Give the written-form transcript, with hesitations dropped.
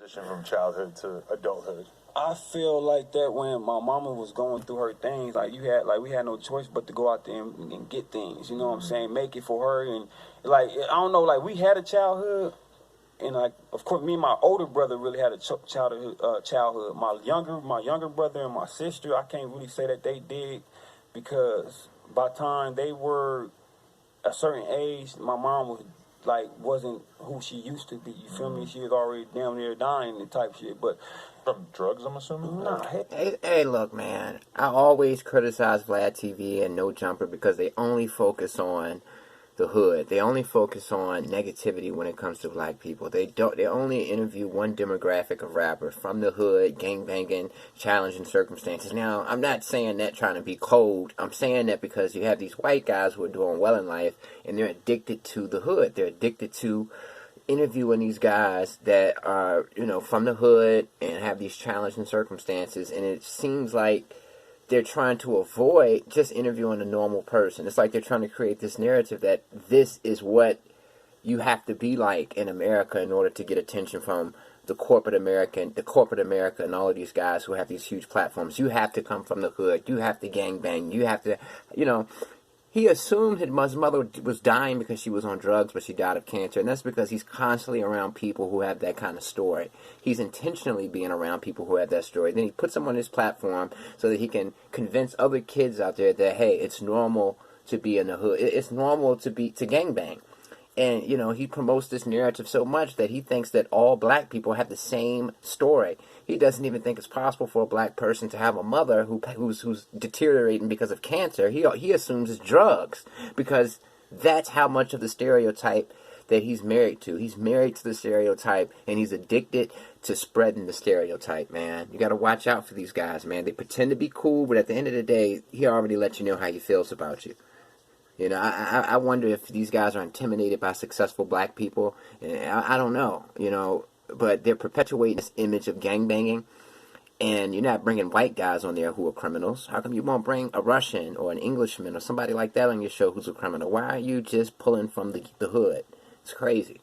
transition from childhood to adulthood? I feel like that when my mama was going through her things, we had no choice but to go out there and get things. You know what I'm saying? Make it for her, and like I don't know, like we had a childhood, and like of course me and my older brother really had a childhood. My younger brother and my sister, I can't really say that they did, because by the time they were a certain age, my mom wasn't who she used to be. You feel me? She was already damn near dying and type shit. But from drugs, I'm assuming? Nah, hey, look, man. I always criticize Vlad TV and No Jumper because they only focus on the hood. They only focus on negativity when it comes to black people. They only interview one demographic of rappers from the hood, gangbanging, challenging circumstances. Now, I'm not saying that trying to be cold. I'm saying that because you have these white guys who are doing well in life and they're addicted to the hood. They're addicted to interviewing these guys that are, from the hood and have these challenging circumstances, and it seems like they're trying to avoid just interviewing a normal person. It's like they're trying to create this narrative that this is what you have to be like in America in order to get attention from the corporate America and all of these guys who have these huge platforms. You have to come from the hood. You have to gangbang. You have to, he assumed his mother was dying because she was on drugs, but she died of cancer. And that's because he's constantly around people who have that kind of story. He's intentionally being around people who have that story. Then he puts them on his platform so that he can convince other kids out there that, hey, it's normal to be in the hood. It's normal to gangbang. And, he promotes this narrative so much that he thinks that all black people have the same story. He doesn't even think it's possible for a black person to have a mother who's deteriorating because of cancer. He assumes it's drugs, because that's how much of the stereotype that he's married to. He's married to the stereotype, and he's addicted to spreading the stereotype, man. You got to watch out for these guys, man. They pretend to be cool, but at the end of the day, he already let you know how he feels about you. I wonder if these guys are intimidated by successful black people. I don't know, but they're perpetuating this image of gangbanging, and you're not bringing white guys on there who are criminals. How come you won't bring a Russian or an Englishman or somebody like that on your show who's a criminal? Why are you just pulling from the hood? It's crazy.